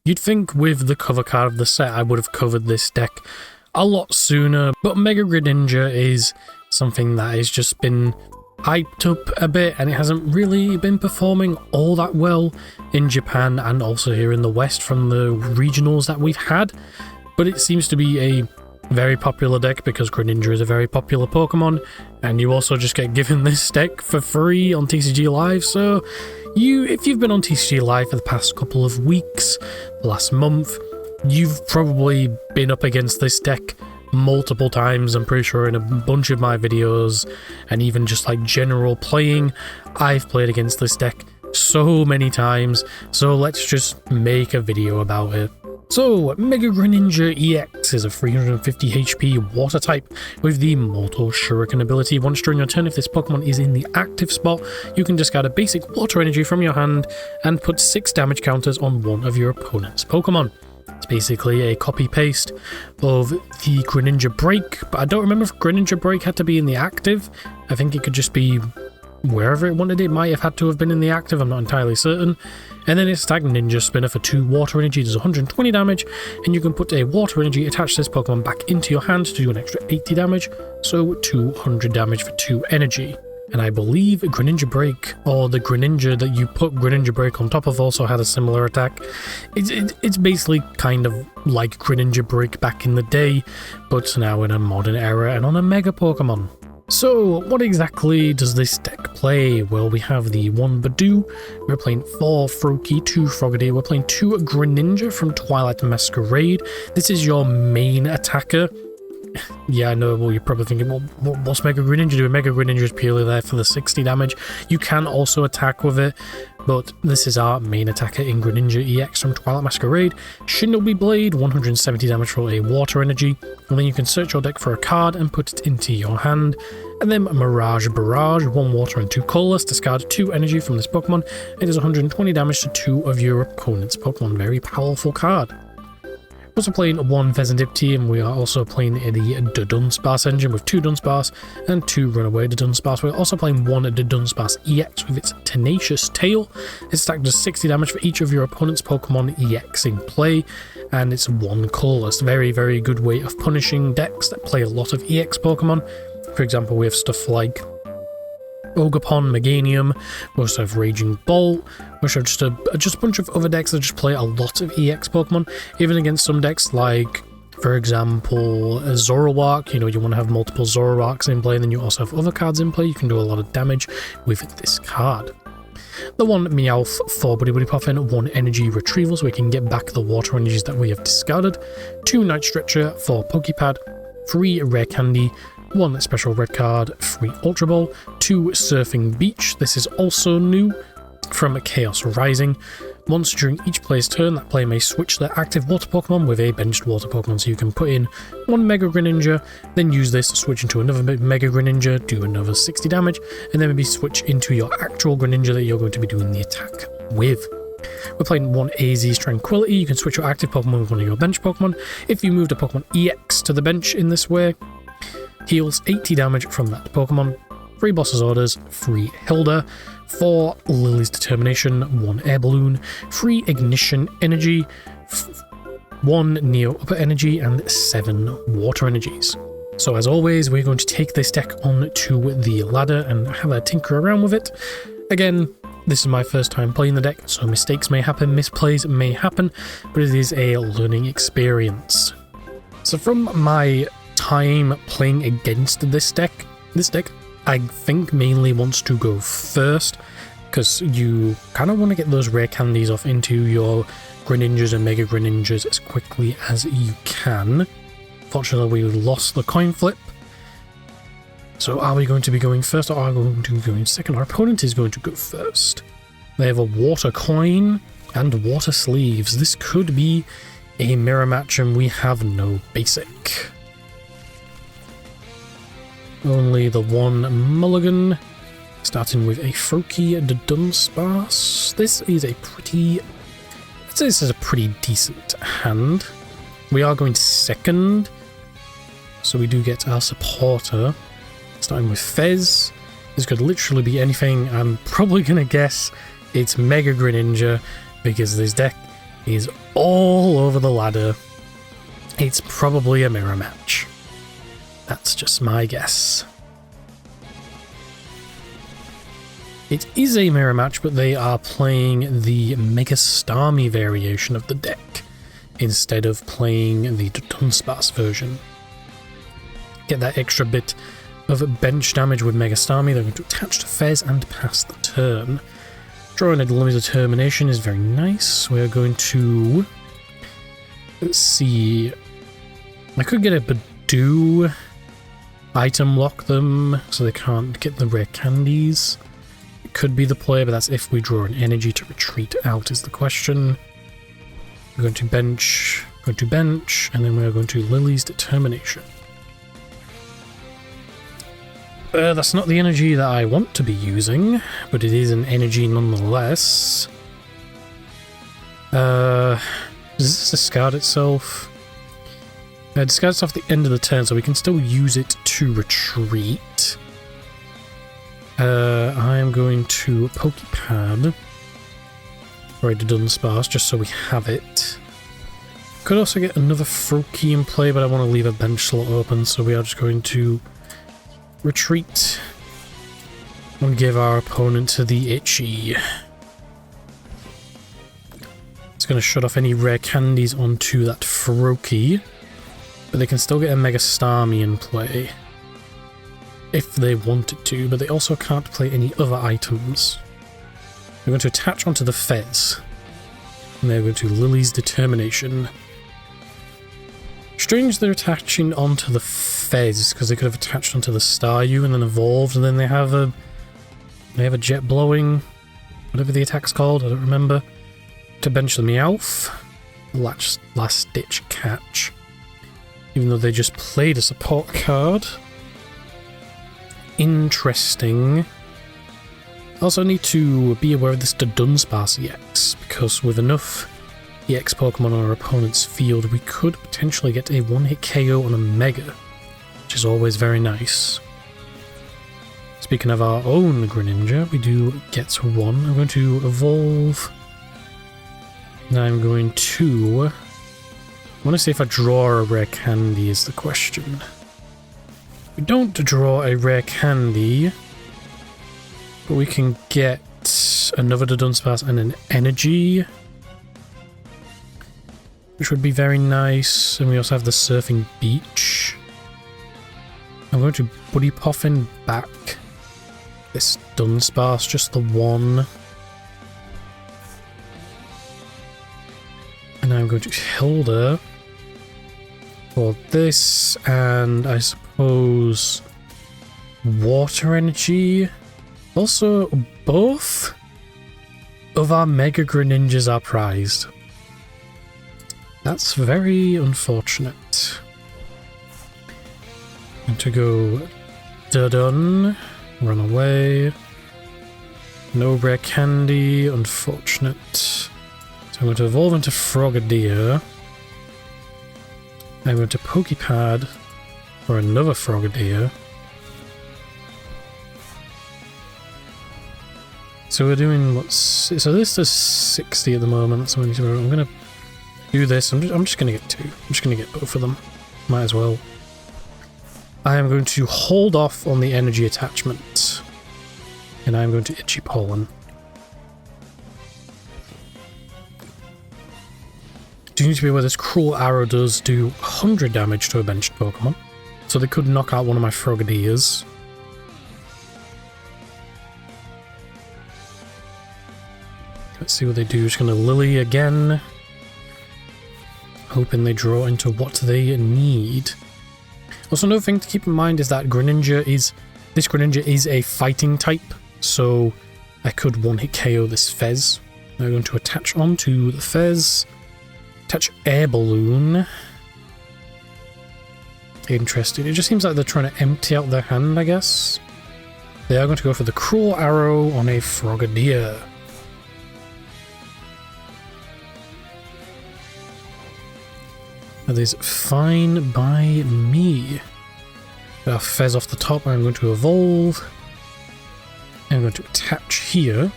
You'd think with the cover card of the set I would have covered this deck a lot sooner, but Mega Greninja is something that has just been hyped up a bit, and it hasn't really been performing all that well in Japan and also here in the West from the regionals that we've had. But it seems to be a very popular deck because Greninja is a very popular Pokemon, and you also just get given this deck for free on TCG Live. So if you've been on TCG Live for the past couple of weeks, the last month, you've probably been up against this deck multiple times. I'm pretty sure in a bunch of my videos and even just like general playing, I've played against this deck so many times, so let's just make a video about it. So, Mega Greninja EX is a 350 HP water type with the Mortal Shuriken ability. Once during your turn, if this Pokemon is in the active spot, you can discard a basic water energy from your hand and put 6 damage counters on one of your opponent's Pokemon. It's basically a copy-paste of the Greninja Break, but I don't remember if Greninja Break had to be in the active. I think it could just be wherever it wanted. It might have had to have been in the active, I'm not entirely certain. And then it's attack Ninja Spinner for 2 water energy, does 120 damage, and you can put a water energy, attach this Pokemon back into your hand to do an extra 80 damage, so 200 damage for 2 energy. And I believe Greninja Break, or the Greninja that you put Greninja Break on top of, also had a similar attack. It's basically kind of like Greninja Break back in the day, but now in a modern era and on a Mega Pokemon. So, what exactly does this deck play? Well, we have the 1 Badoo, we're playing 4 Froakie, 2 Frogadier, we're playing 2 Greninja from Twilight Masquerade. This is your main attacker. Yeah, I know, well, you're probably thinking, well, what's Mega Greninja doing? Mega Greninja is purely there for the 60 damage. You can also attack with it, but this is our main attacker in Greninja EX from Twilight Masquerade. Shinobi Blade, 170 damage for a water energy, and then you can search your deck for a card and put it into your hand. And then Mirage Barrage, 1 water and 2 colorless, discard 2 energy from this Pokemon. It does 120 damage to 2 of your opponent's Pokemon. Very powerful card. We're also playing 1 Vezendippity, and we are also playing the Dunsparce engine with 2 Dunsparce and 2 Runaway Dunsparce. We're also playing 1 Dunsparce EX with its Tenacious Tail. Its attack does 60 damage for each of your opponent's Pokemon EX in play, and it's 1 colorless. Very, very good way of punishing decks that play a lot of EX Pokemon. For example, we have stuff like Ogerpon, Meganium, we also have Raging Bolt, we also have just a bunch of other decks that just play a lot of EX Pokemon, even against some decks like, for example, Zoroark. You know, you want to have multiple Zoroarks in play, and then you also have other cards in play. You can do a lot of damage with this card. The 1 Meowth for Buddy Puffin, 1 Energy Retrieval, so we can get back the water energies that we have discarded, 2 Night Stretcher for Pokepad, 3 Rare Candy, 1 special red card, 3 Ultra Ball, 2 Surfing Beach. This is also new from Chaos Rising. Once during each player's turn, that player may switch their active water Pokemon with a benched water Pokemon. So you can put in 1 Mega Greninja, then use this to switch into another Mega Greninja, do another 60 damage, and then maybe switch into your actual Greninja that you're going to be doing the attack with. We're playing 1 AZ's Tranquility. You can switch your active Pokemon with one of your bench Pokemon. If you moved a Pokemon EX to the bench in this way, heals 80 damage from that Pokemon. 3 Boss's Orders, 3 Hilda, 4 Lily's Determination, 1 Air Balloon, 3 Ignition Energy, 1 Neo Upper Energy, and 7 Water Energies. So as always, we're going to take this deck on to the ladder and have a tinker around with it. Again, this is my first time playing the deck, so mistakes may happen, misplays may happen, but it is a learning experience. So from my time playing against this deck I think mainly wants to go first, because you kind of want to get those rare candies off into your Greninjas and Mega Greninjas as quickly as you can. Fortunately, we lost the coin flip. So are we going to be going first, or are we going to be going second? Our opponent is going to go first. They have a water coin and water sleeves. This could be a mirror match, and we have no basic. Only the 1 mulligan, starting with a Froakie and a Dunsparce. This is a pretty decent hand. We are going second, so we do get our supporter. Starting with Fez. This could literally be anything. I'm probably going to guess it's Mega Greninja, because this deck is all over the ladder. It's probably a mirror match. That's just my guess. It is a mirror match, but they are playing the Mega Starmie variation of the deck instead of playing the Dunsparce version. Get that extra bit of bench damage with Mega Starmie. They're going to attach to Fez and pass the turn. Drawing a Limited Determination is very nice. We're going to... Let's see... I could get a Badoo, item lock them so they can't get the rare candies. It could be the play, but that's if we draw an energy to retreat out is the question. We're going to bench, and then we're going to Lily's Determination. That's not the energy that I want to be using, but it is an energy nonetheless. Does this discard itself? Discards off the end of the turn, so we can still use it to retreat. I am going to Pokepad. Already done Dunsparce, just so we have it. Could also get another Froakie in play, but I want to leave a bench slot open, so we are just going to retreat and give our opponent the Itchy. It's going to shut off any rare candies onto that Froakie. But they can still get a Mega Starmie in play if they wanted to, but they also can't play any other items. They're going to attach onto the Fez, and they're going to Lily's Determination. Strange they're attaching onto the Fez, because they could have attached onto the Staryu and then evolved, and then they have a Jet Blowing, whatever the attack's called, I don't remember, to bench the Meowth. Last ditch catch. Even though they just played a support card. Interesting. Also need to be aware of this Dunsparce EX, because with enough EX Pokemon on our opponent's field, we could potentially get a one-hit KO on a Mega, which is always very nice. Speaking of our own Greninja, we do get one. I'm going to evolve. And I'm going to... I want to see if I draw a rare candy is the question. We don't draw a rare candy, but we can get another Dunsparce and an energy, which would be very nice. And we also have the Surfing Beach. I'm going to Buddy Poffin back this Dunsparce, just the one. And I'm going to Hilda for this, and I suppose Water Energy. Also, both of our Mega Greninjas are prized. That's very unfortunate. And to go dun, run away. No rare candy, unfortunate. So I'm going to evolve into Frogadier. I'm going to Pokepad for another Frogadier. So we're doing what's... So this does 60 at the moment, so I'm going to do this. I'm just going to get two. I'm just going to get both of them. Might as well. I am going to hold off on the energy attachment. And I'm going to Itchy Pollen. Do need to be aware this Cruel Arrow does do 100 damage to a benched Pokemon. So they could knock out one of my Frogadiers. Let's see what they do. Just going to Lily again. Hoping they draw into what they need. Also, another thing to keep in mind is that this Greninja is a fighting type. So I could one-hit KO this Fez. I'm going to attach onto the Fez. Attach Air Balloon. Interesting. It just seems like they're trying to empty out their hand, I guess. They are going to go for the Cruel Arrow on a Frogadier. That is fine by me. Our Fez off the top, I'm going to evolve. I'm going to attach here.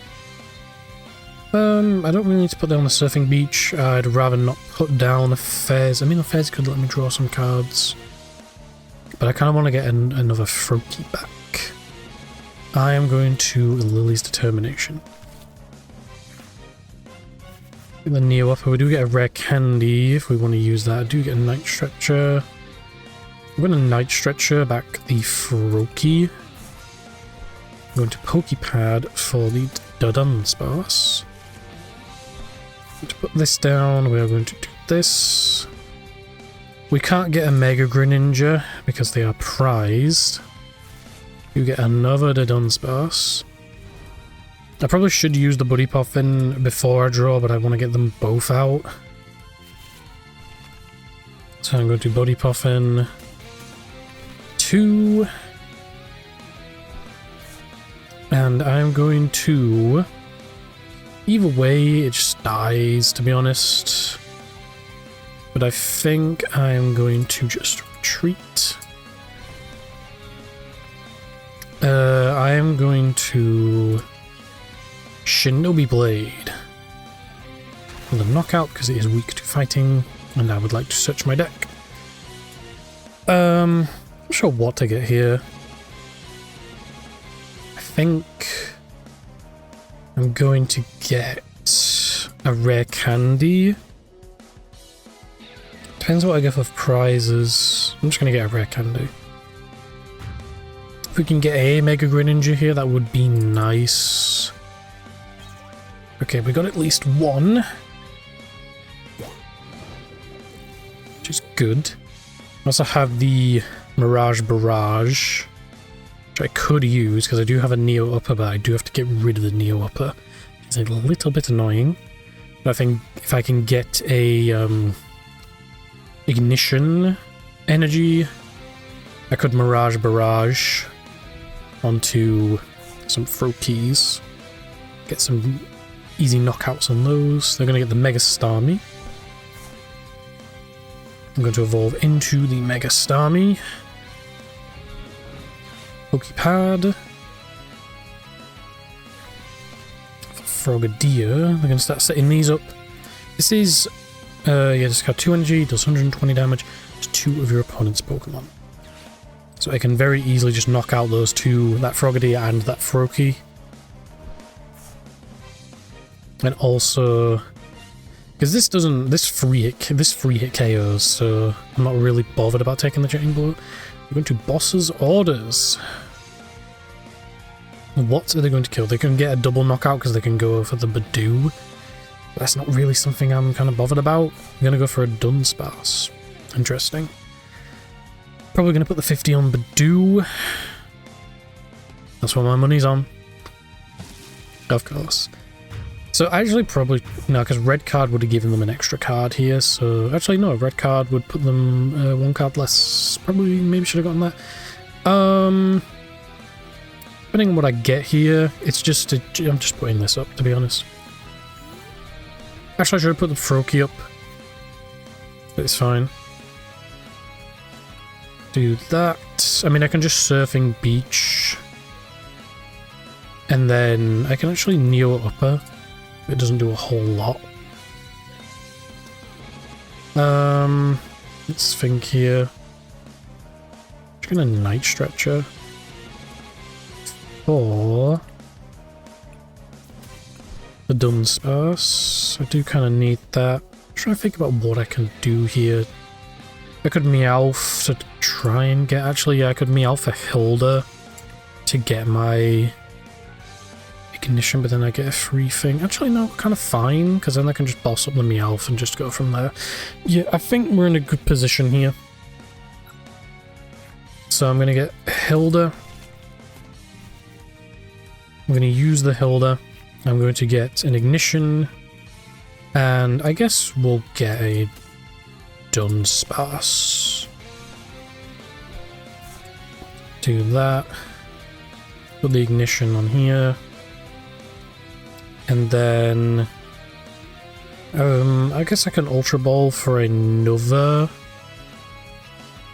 I don't really need to put down the surfing beach. I'd rather not put down the fairs. I mean, the fairs could let me draw some cards. But I kind of want to get another Froakie back. I am going to Lily's Determination. The Neo Upper, we do get a rare candy if we want to use that. I do get a Night Stretcher. I'm going to Night Stretcher back the Froakie. I'm going to Pokepad for the Dunsparce. To put this down, we are going to do this. We can't get a Mega Greninja because they are prized. You get another Dunsparce. I probably should use the Buddy Puffin before I draw, but I want to get them both out. So I'm going to Buddy Puffin 2. And I'm going to... Either way, it just dies, to be honest. But I think I'm going to just retreat. I am going to Shinobi Blade with a knockout because it is weak to fighting, and I would like to search my deck. Not sure what to get here. I think I'm going to get a rare candy. Depends what I get for prizes. I'm just going to get a rare candy. If we can get a Mega Greninja here, that would be nice. Okay, we got at least one. Which is good. I also have the Mirage Barrage, which I could use because I do have a Neo Upper, but I do have to get rid of the Neo Upper. It's a little bit annoying. But I think if I can get a Ignition Energy, I could Mirage Barrage onto some Froakies. Get some easy knockouts on those. They're going to get the Mega Starmie. I'm going to evolve into the Mega Starmie. Pokepad. Frogadier. They're going to start setting these up. This is, just got 2 energy, does 120 damage to 2 of your opponent's Pokemon. So I can very easily just knock out those two, that Frogadier and that Froakie. And also, because this free hit KOs, so I'm not really bothered about taking the Jetting Blow. We're going to Boss's Orders. What are they going to kill? They can get a double knockout because they can go for the Badoo. That's not really something I'm kind of bothered about. I'm going to go for a Dunsparce. Interesting. Probably going to put the 50 on Badoo. That's what my money's on. Of course. So actually probably... No, because red card would have given them an extra card here, so... Actually, no, red card would put them one card less. Probably, maybe should have gotten that. Depending on what I get here, it's just... I'm just putting this up, to be honest. Actually, I should have put the Froakie up. But it's fine. Do that. I mean, I can just Surfing Beach. And then I can actually Neo Upper. It doesn't do a whole lot. Let's think here. I'm gonna Night Stretcher for the Dunsparce. I do kind of need that. I'm trying to think about what I can do here. I could Meowth to try and get... Actually, yeah, I could Meowth for Hilda to get my Ignition, but then I get a free thing. Actually, no, kind of fine, because then I can just boss up the Meowth and just go from there. Yeah, I think we're in a good position here. So I'm going to get Hilda. I'm going to use the Hilda. I'm going to get an Ignition. And I guess we'll get a Dunsparce. Do that. Put the Ignition on here. And then... I guess I can Ultra Ball for another...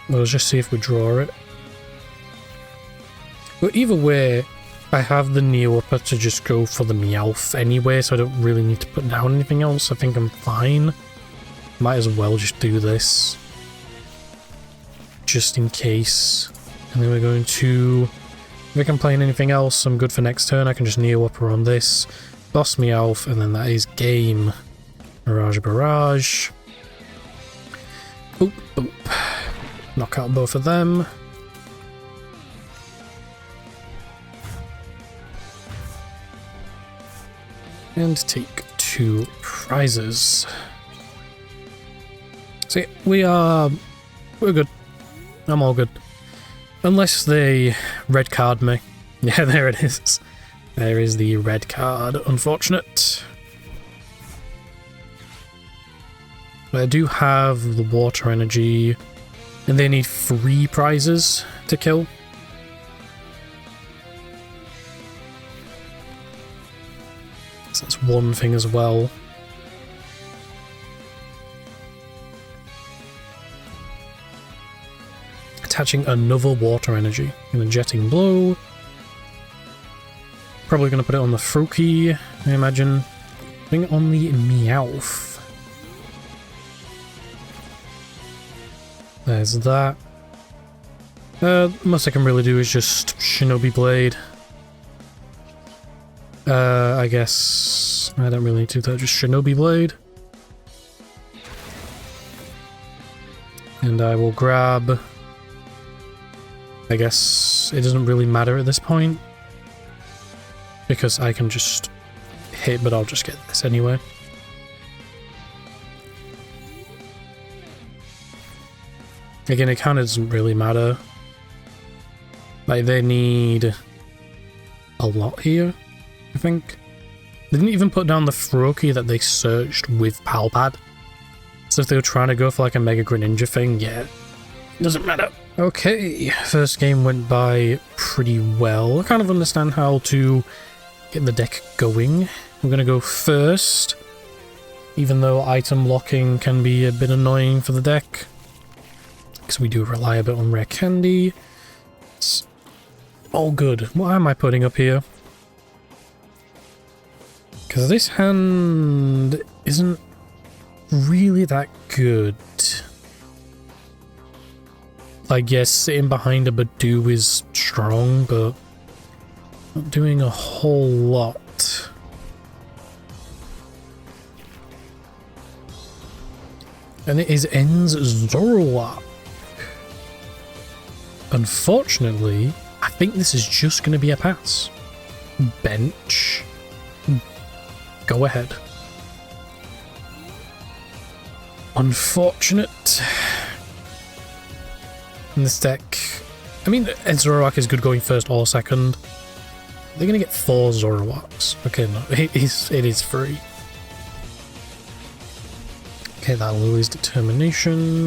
Let's just see if we draw it. But either way, I have the Neo Upper to just go for the Meowth anyway, so I don't really need to put down anything else. I think I'm fine. Might as well just do this. Just in case. And then we're going to... If I can play anything else, I'm good for next turn. I can just Neo Upper on this. Boss Meowth, and then that is game. Mirage Barrage. Boop, boop. Knock out both of them. And take 2 prizes. So yeah, we're good. I'm all good. Unless they red card me. Yeah, there it is. There is the red card. Unfortunate. But I do have the water energy, and they need 3 prizes to kill. So that's one thing as well. Attaching another water energy in a jetting blow. Probably going to put it on the Froakie, I imagine. Putting it on the Meowth. There's that. Most I can really do is just Shinobi Blade. I guess I don't really need to do that, just Shinobi Blade. And I will grab... I guess it doesn't really matter at this point. Because I can just hit, but I'll just get this anyway. Again, it kind of doesn't really matter. Like, they need a lot here, I think. They didn't even put down the Froakie that they searched with Palpad. So if they were trying to go for like a Mega Greninja thing, yeah, it doesn't matter. Okay, first game went by pretty well. I kind of understand how to get the deck going. I'm going to go first, even though item locking can be a bit annoying for the deck. Because we do rely a bit on rare candy. It's all good. What am I putting up here? Because this hand isn't really that good. Like, yes, sitting behind a Badoo is strong, but not doing a whole lot. And it is ends Zoroark. Unfortunately, I think this is just going to be a pass. Bench. Go ahead. Unfortunate. In this deck, I mean, Zoroark is good going first or second. They're going to get 4 Zoroarks. Okay, no, it is free. Okay, that lowers determination.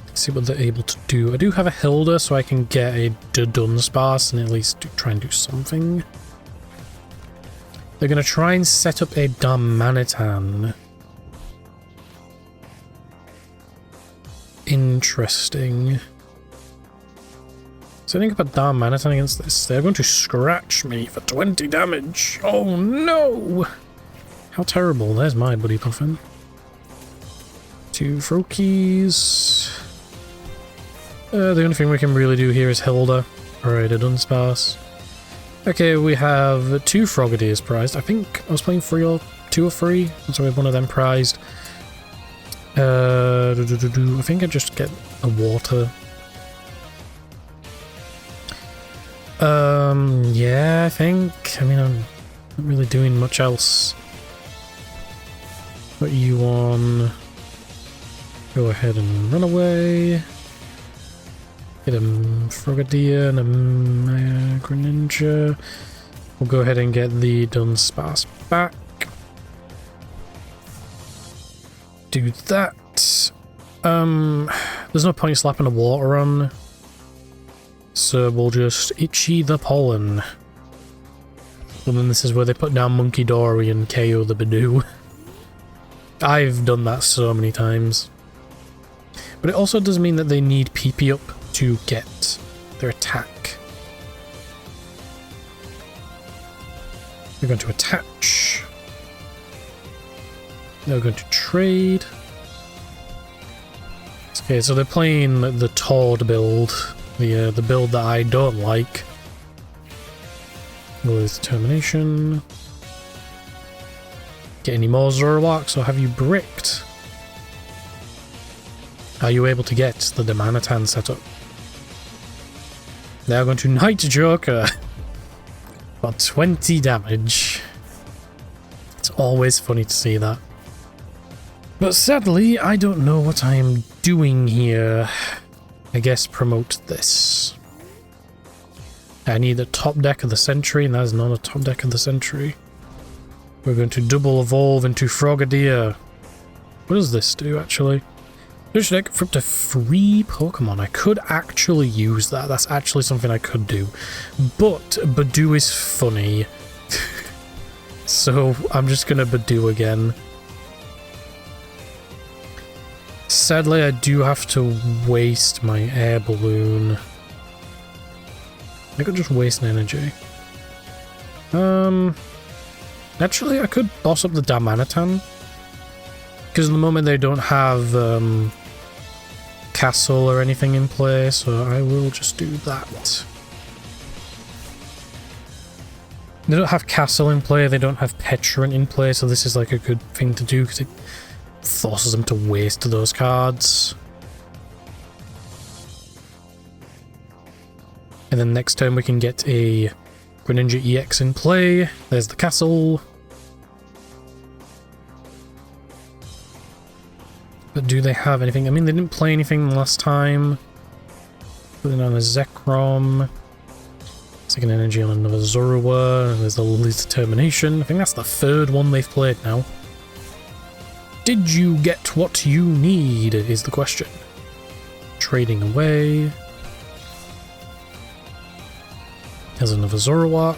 Let's see what they're able to do. I do have a Hilda, so I can get a Dunsparce and at least try and do something. They're going to try and set up a Darmanitan. Interesting. So I think about Darmanitan against this. They're going to scratch me for 20 damage. Oh no! How terrible. There's my Buddy Puffin. 2 Froakies. The only thing we can really do here is Hilda. Alright, a Dunsparce. Okay, we have 2 Frogadiers prized. I think I was playing 2 or 3, so we have one of them prized. I think I just get a water. Yeah, I think. I mean, I'm not really doing much else. Put you on. Go ahead and run away. Get a Frogadier and a Mega Greninja. We'll go ahead and get the Dunsparce back. Do that. There's no point slapping the water on. So we'll just Itchy the Pollen. And then this is where they put down Monkey Dory and KO the Badoo. I've done that so many times. But it also does mean that they need PP up to get their attack. We're going to attach. They're going to trade. Okay, so they're playing the Tord build, the build that I don't like. With determination. Get any more Zoroarks, or have you bricked? Are you able to get the Damanitan set up? They are going to Night Joker. About 20 damage. It's always funny to see that. But sadly, I don't know what I am doing here. I guess promote this. I need a top deck of the century, and that is not a top deck of the century. We're going to double evolve into Frogadier. What does this do, actually? Search deck for up to 3 Pokemon. I could actually use that. That's actually something I could do. But Badoo is funny. So I'm just going to Badoo again. Sadly, I do have to waste my air balloon. I could just waste an energy. Actually, I could boss up the Damanitan. Because at the moment they don't have castle or anything in play, so I will just do that. They don't have castle in play, they don't have Petrant in play, so this is like a good thing to do because it forces them to waste those cards. And then next turn we can get a Greninja EX in play. There's the castle. But do they have anything? I mean, they didn't play anything last time. Putting on a Zekrom. Second energy on another Zorua. There's the Lily's Determination. I think that's the 3rd one they've played now. Did you get what you need, is the question. Trading away. There's another Zoroark.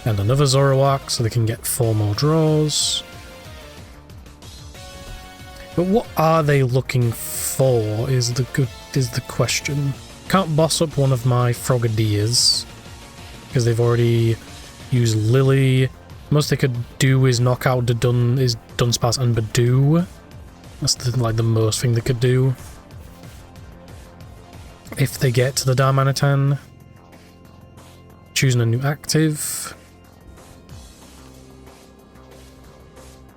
And another Zoroark, so they can get 4 more draws. But what are they looking for is the question. Can't boss up one of my Frogadiers because they've already used Lily. Most they could do is knock out the Dunsparce and Badoo. That's the most thing they could do. If they get to the Darmanitan. Choosing a new active.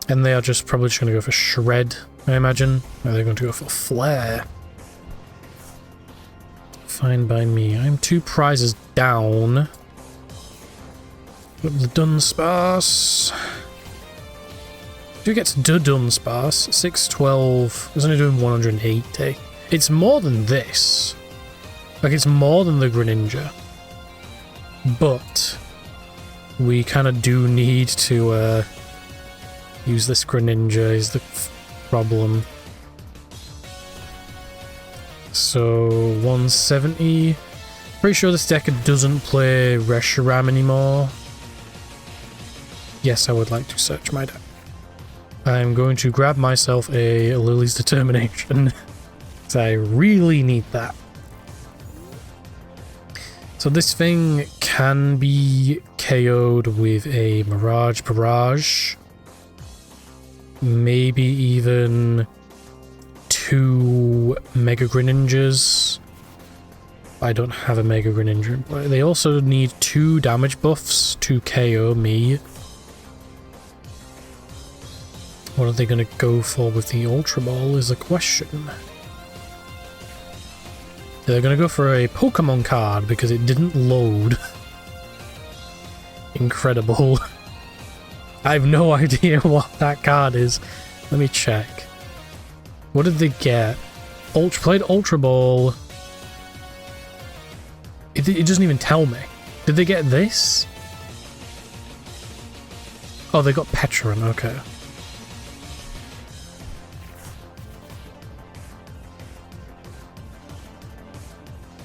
And they are just probably just going to go for Shred, I imagine. Or they're going to go for Flare. Fine by me. I'm 2 prizes down. Put up the Dunsparce. Do get to Dunsparce. 612. It's only doing 180. It's more than this. Like, it's more than the Greninja. But we kind of do need to use this Greninja is the problem. So 170. Pretty sure this deck doesn't play Reshiram anymore. Yes, I would like to search my deck. I'm going to grab myself a Lily's Determination. Because I really need that. So this thing can be KO'd with a Mirage Barrage. Maybe even 2 Mega Greninjas. I don't have a Mega Greninja. They also need 2 damage buffs to KO me. What are they going to go for with the Ultra Ball is a question. They're going to go for a Pokemon card because it didn't load. Incredible. I have no idea what that card is. Let me check. What did they get? Played Ultra Ball. It doesn't even tell me. Did they get this? Oh, they got Petrant, okay.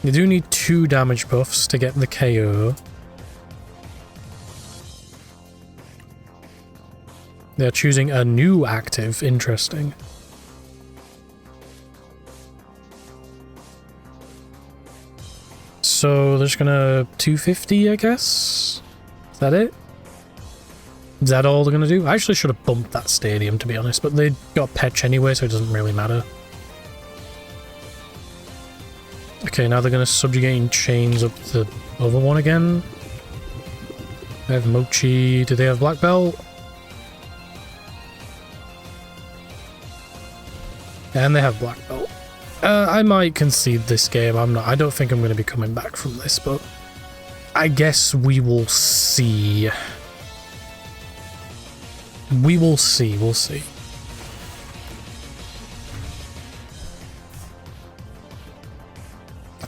You do need 2 damage buffs to get the KO. They're choosing a new active. Interesting. So they're just gonna 250, I guess? Is that it? Is that all they're going to do? I actually should have bumped that stadium, to be honest, but they got Petch anyway, so it doesn't really matter. Okay, now they're going to subjugate chains up the other one again. They have Mochi. Do they have Black Belt? And they have Black Belt. I might concede this game. I don't think I'm going to be coming back from this, but I guess we will see. We will see. We'll see.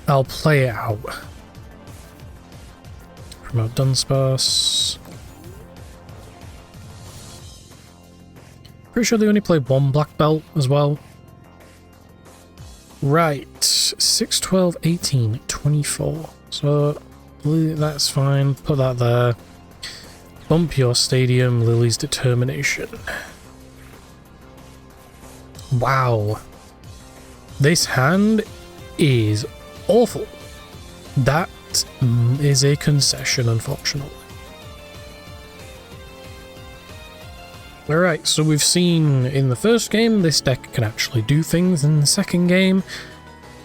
I'll play it out. Promote Dunsparce. Pretty sure they only play one Black Belt as well. Right. 6, 12, 18, 24. So that's fine. Put that there. Bump your stadium, Lily's Determination. Wow. This hand is awful. That is a concession, unfortunately. Alright, so we've seen in the first game this deck can actually do things. In the second game,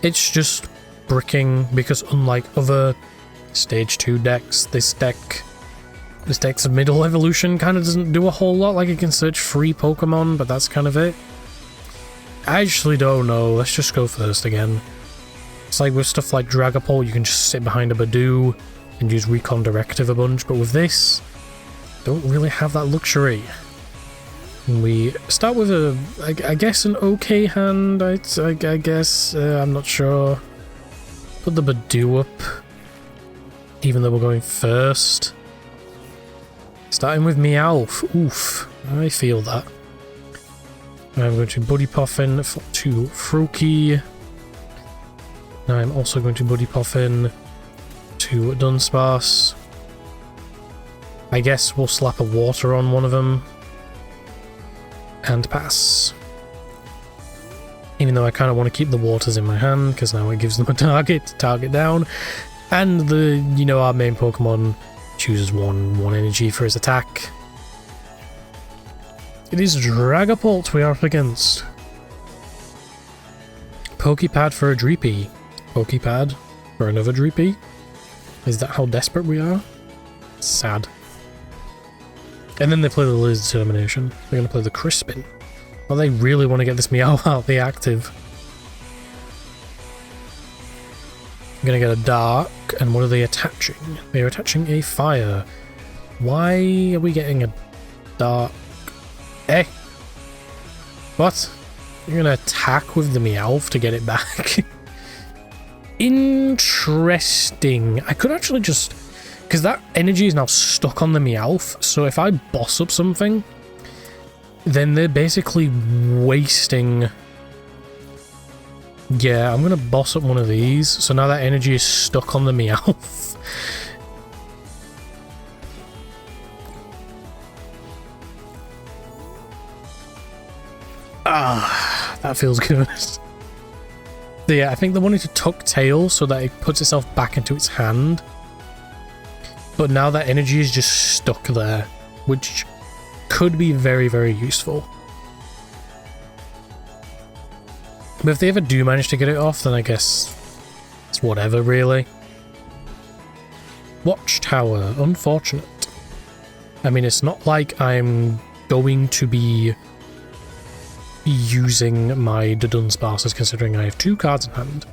it's just bricking, because unlike other Stage 2 decks, this deck's middle evolution kind of doesn't do a whole lot. Like, it can search free Pokemon, but that's kind of it. I actually don't know. Let's just go first again. It's like with stuff like Dragapult, you can just sit behind a Badoo and use Recon Directive a bunch, but with this, don't really have that luxury. And we start with I guess an okay hand, I guess, I'm not sure. Put the Badoo up, even though we're going first. Starting with Meowth, oof, I feel that. I'm going to Buddy Puffin to Froakie. Now I'm also going to Buddy Puffin to Dunsparce. I guess we'll slap a water on one of them. And pass. Even though I kind of want to keep the waters in my hand, because now it gives them a target to target down. And our main Pokemon chooses one energy for his attack. It is Dragapult we are up against. Pokepad for a Dreepy. Pokepad for another Dreepy. Is that how desperate we are? Sad. And then they play the Liz Determination. They're going to play the Crispin. Well, they really want to get this Meow out the active. I'm going to get a Dark. And what are they attaching? They are attaching a Fire. Why are we getting a Dark? Eh? What? You're going to attack with the Meowth to get it back? Interesting. I could actually just... Because that energy is now stuck on the Meowth, so if I boss up something, then they're basically wasting... Yeah, I'm going to boss up one of these, so now that energy is stuck on the Meowth. Ah, that feels good. So yeah, I think they wanted to tuck tail so that it puts itself back into its hand. But now that energy is just stuck there, which could be very, very useful. But if they ever do manage to get it off, then I guess it's whatever, really. Watchtower, unfortunate. I mean, it's not like I'm going to be using my Dunsparces, considering I have 2 cards in hand.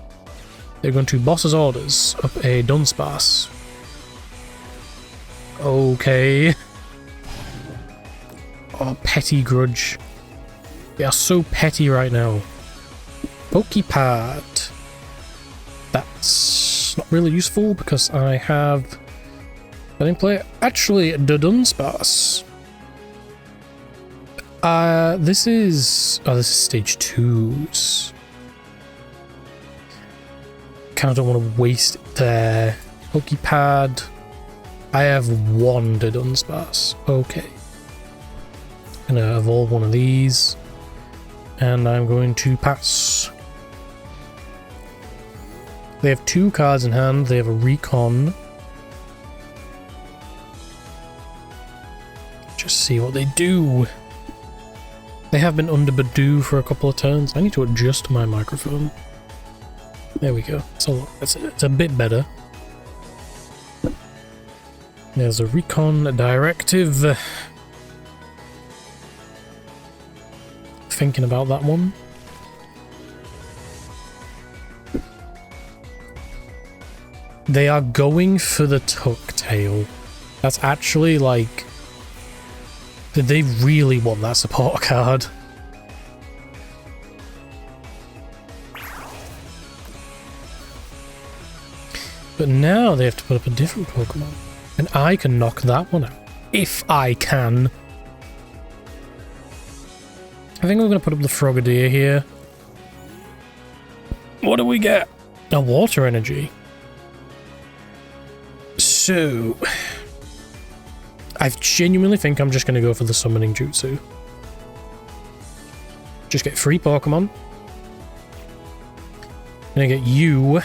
They're going to Boss's Orders up a Dunsparce. Okay. Oh, petty grudge. They are so petty right now. Pokepad. That's not really useful because I have... I didn't play it. Actually, the Dunsparce. This is... Oh, this is stage 2's. Kind of don't want to waste it there. Pokepad. I have 1 Dunsparce. Okay. Gonna evolve one of these. And I'm going to pass. They have 2 cards in hand. They have a Recon. see what they do. They have been under Badoo for a couple of turns. I need to adjust my microphone. There we go. So it's a bit better. There's a recon directive. Thinking about that one. They are going for the tuck tail. That's actually like... Did they really want that support card? But now they have to put up a different Pokemon. And I can knock that one out. If I can. I think we're going to put up the Frogadier here. What do we get? A water energy. So... I genuinely think I'm just going to go for the summoning jutsu. Just get 3 Pokemon. Gonna get you.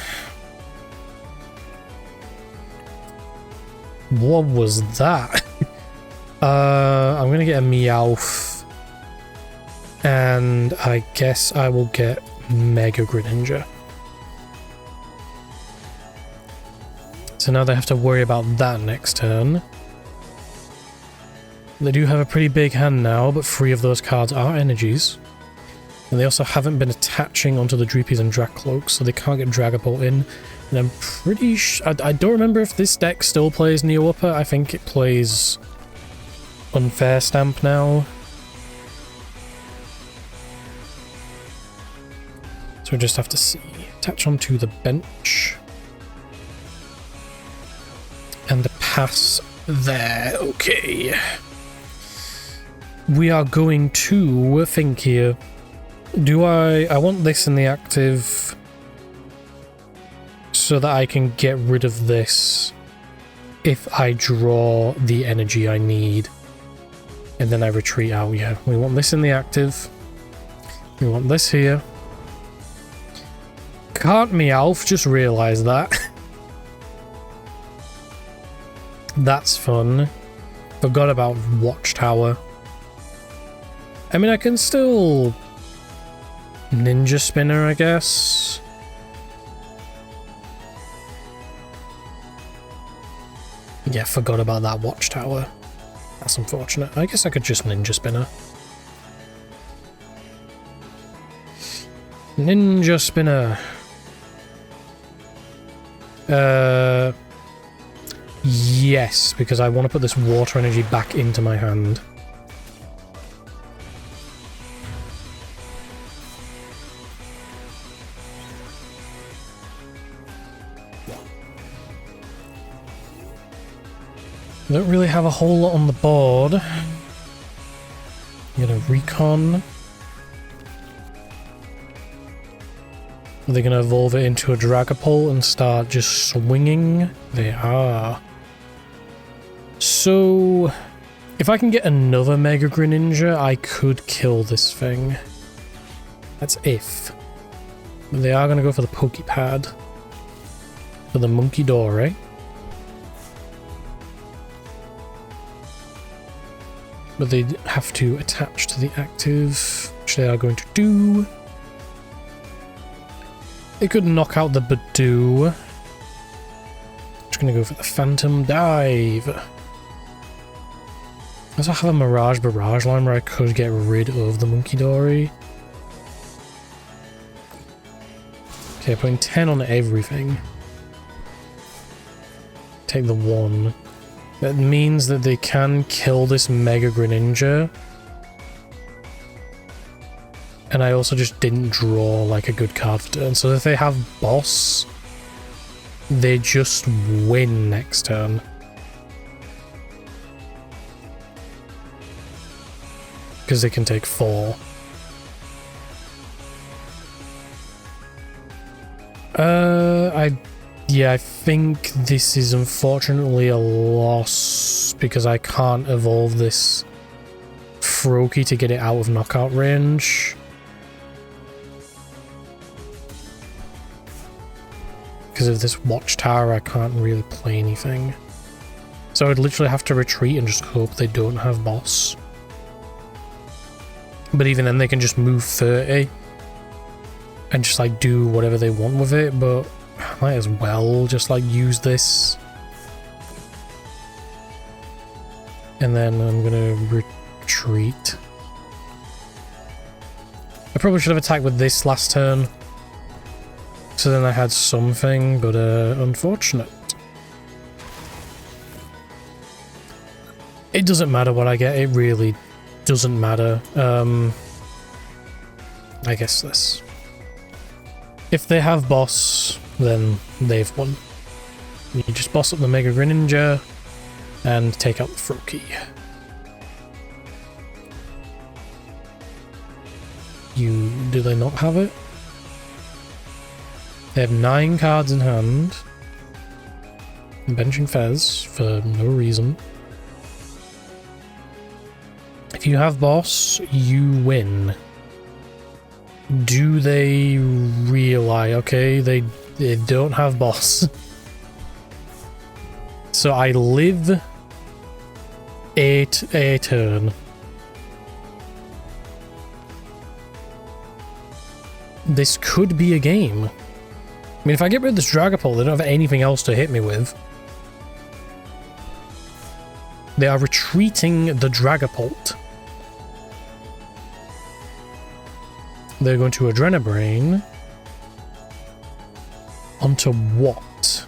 What was that? I'm gonna get a Meowth. And I guess I will get Mega Greninja. So now they have to worry about that next turn. They do have a pretty big hand now, but 3 of those cards are energies. And they also haven't been attaching onto the Dreepies and Dracloaks, so they can't get Dragapult in. And I'm pretty sure... I don't remember if this deck still plays Neo Upper. I think it plays Unfair Stamp now. So we just have to see. Attach onto the bench. And the pass there. Okay. We are going to think here. Do I want this in the active so that I can get rid of this if I draw the energy I need and then I retreat out. Yeah, we want this in the active. We want this here. Can't Meowth, just realised that. That's fun. Forgot about Watchtower. I mean, I can still Ninja Spinner, I guess. Yeah, forgot about that Watchtower. That's unfortunate. I guess I could just Ninja Spinner. Ninja Spinner. Yes, because I want to put this water energy back into my hand. I don't really have a whole lot on the board. Get a recon. Are they going to evolve it into a Dragapult and start just swinging? They are. So, if I can get another Mega Greninja, I could kill this thing. That's if. But they are going to go for the Pokepad. For the Monkey Dory. But they have to attach to the active, which they are going to do. They could knock out the Badoo. Just going to go for the Phantom Dive. I also have a Mirage Barrage line where I could get rid of the Monkey Dory. Okay, putting 10 on everything. Take the 1. That means that they can kill this Mega Greninja. And I also just didn't draw like a good card for turn. So if they have Boss, they just win next turn. Because they can take 4. Yeah, I think this is unfortunately a loss because I can't evolve this Froakie to get it out of knockout range. Because of this Watchtower, I can't really play anything. So I'd literally have to retreat and just hope they don't have boss. But even then they can just move 30 and just like do whatever they want with it, but I might as well just like use this. And then I'm gonna retreat. I probably should have attacked with this last turn, so then I had something, but unfortunate. It doesn't matter what I get, it really doesn't matter. I guess this. If they have boss, then they've won. You just boss up the Mega Greninja and take out the Froakie. Do they not have it? They have 9 cards in hand. I'm benching Fez for no reason. If you have boss, you win. Do they realize? Okay, they don't have boss. So I live a turn. This could be a game. I mean, if I get rid of this Dragapult, they don't have anything else to hit me with. They are retreating the Dragapult. They're going to Adrenabrain. Onto what?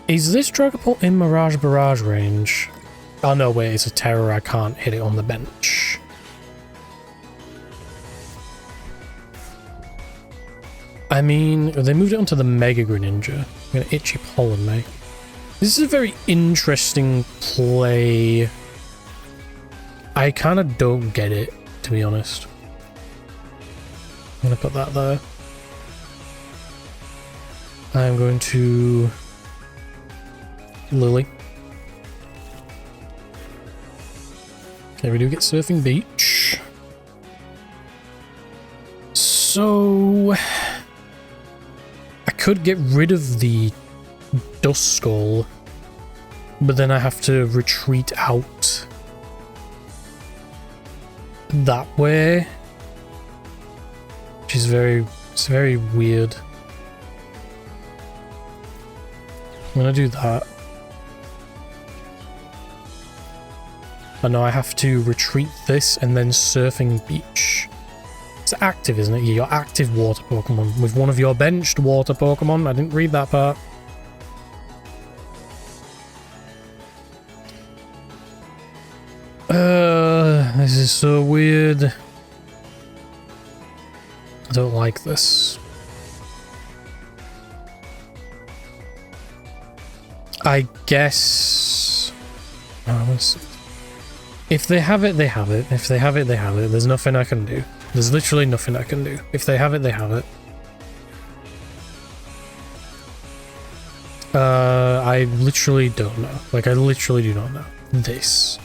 Is this Dragapult in Mirage Barrage range? Oh no, wait, it's a terror. I can't hit it on the bench. I mean, they moved it onto the Mega Greninja. I'm gonna Itchy Pollen me. This is a very interesting play. I kind of don't get it, to be honest. I'm gonna put that there. I'm going to Lily. Okay, we do get Surfing Beach. So I could get rid of the Dust Skull, but then I have to retreat out that way, which is very weird. I'm gonna do that. But no, I have to retreat this and then Surfing Beach. It's active, isn't it? Your active water Pokemon with one of your benched water Pokemon. I didn't read that part. This is so weird. I don't like this. I guess... Oh, let's see. If they have it, they have it. If they have it, they have it. There's nothing I can do. There's literally nothing I can do. If they have it, they have it. I literally don't know. Like, I literally do not know. This.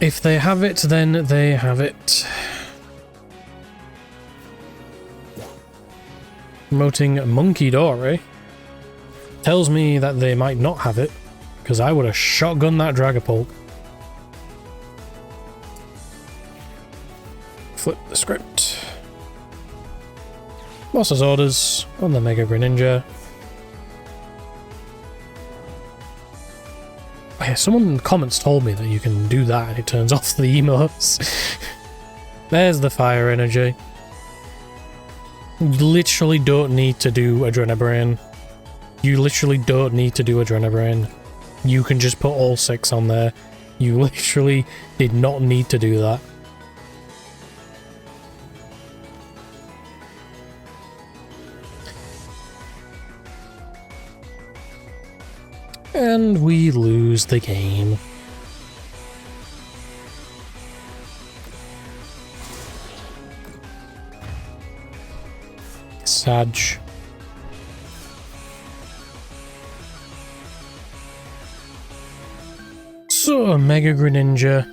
If they have it, then they have it. Promoting Monkey Dory tells me that they might not have it, because I would have shotgunned that Dragapult. Flip the script. Boss's orders on the Mega Greninja. Oh yeah, someone in the comments told me that you can do that and it turns off the emotes. There's the fire energy. You literally don't need to do Adrenabrain. You literally don't need to do Adrenabrain. You can just put all 6 on there. You literally did not need to do that. And we lose the game. Sad. So, Mega Greninja,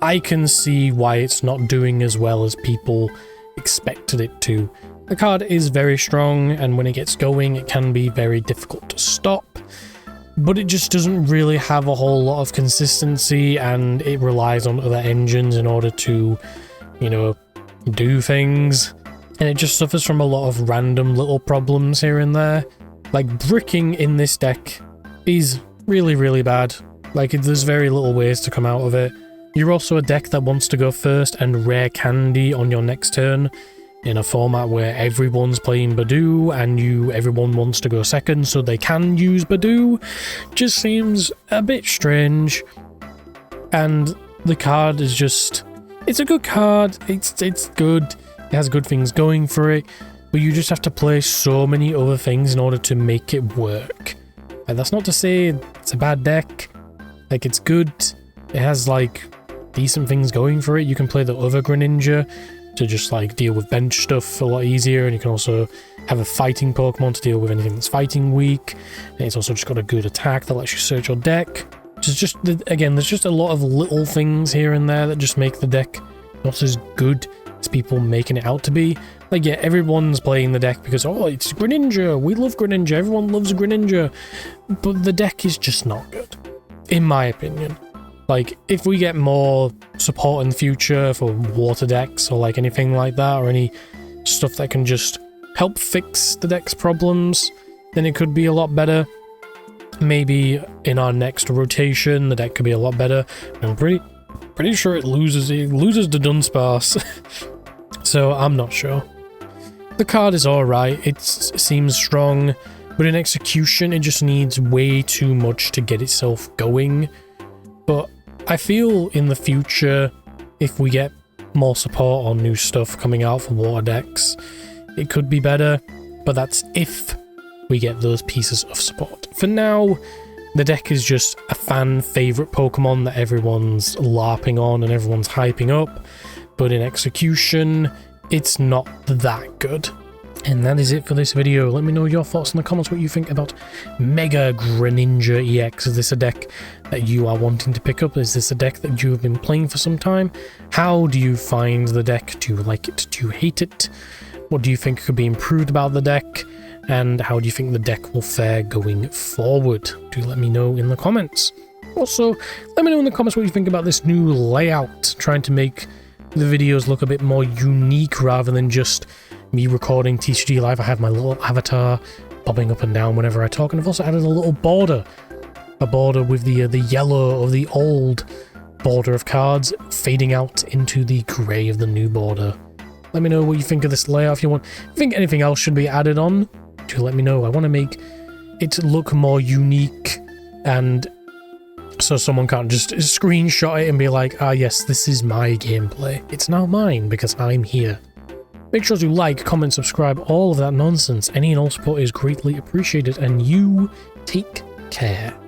I can see why it's not doing as well as people expected it to. The card is very strong, and when it gets going, it can be very difficult to stop. But it just doesn't really have a whole lot of consistency, and it relies on other engines in order to, you know, do things. And it just suffers from a lot of random little problems here and there. Like, bricking in this deck is really, really bad. Like, there's very little ways to come out of it. You're also a deck that wants to go first and rare candy on your next turn, in a format where everyone's playing Badoo and everyone wants to go second so they can use Badoo. Just seems a bit strange. And the card is just... it's a good card, it's good, it has good things going for it, but you just have to play so many other things in order to make it work. And that's not to say it's a bad deck. Like, it's good, it has like decent things going for it. You can play the other Greninja to just like deal with bench stuff a lot easier, and you can also have a fighting Pokemon to deal with anything that's fighting weak, and it's also just got a good attack that lets you search your deck. Just again, there's just a lot of little things here and there that just make the deck not as good as people making it out to be. Like, yeah, everyone's playing the deck because, oh, it's Greninja, we love Greninja, everyone loves Greninja, but the deck is just not good, in my opinion. Like, if we get more support in the future for water decks or like anything like that, or any stuff that can just help fix the deck's problems, then it could be a lot better. Maybe in our next rotation, the deck could be a lot better. I'm pretty sure it loses to Dunsparce. So I'm not sure. The card is alright, it seems strong, but in execution it just needs way too much to get itself going. But I feel in the future, if we get more support on new stuff coming out for water decks, it could be better, but that's if we get those pieces of support. For now, the deck is just a fan favourite Pokemon that everyone's LARPing on and everyone's hyping up, but in execution, it's not that good. And that is it for this video. Let me know your thoughts in the comments, what you think about Mega Greninja EX. Is this a deck that you are wanting to pick up? Is this a deck that you have been playing for some time? How do you find the deck? Do you like it? Do you hate it? What do you think could be improved about the deck? And how do you think the deck will fare going forward? Do let me know in the comments. Also, let me know in the comments what you think about this new layout, trying to make the videos look a bit more unique rather than just me recording TCG Live. I have my little avatar bobbing up and down whenever I talk, and I've also added a little border. A border with the yellow of the old border of cards fading out into the grey of the new border. Let me know what you think of this layout. If you think anything else should be added on, do let me know. I want to make it look more unique, and so someone can't just screenshot it and be like, ah yes, this is my gameplay. It's now mine because I'm here. Make sure to like, comment, subscribe, all of that nonsense. Any and all support is greatly appreciated, and you take care.